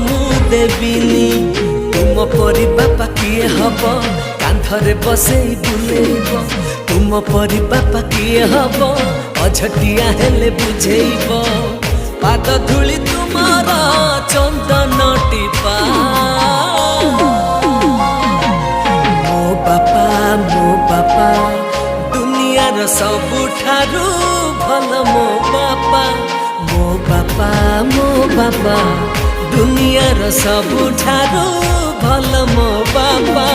मु देविनी तुम परी बापा किए हब कांधरे बसे बुलेब तुम परी बापा किए हब अझटिया हेले बुझेब पाद धूली तुमार चंदन टीपा मो बापा दुनियार सबुठारू भल मो बापा दुनियार सबुठारू भल मो बापा।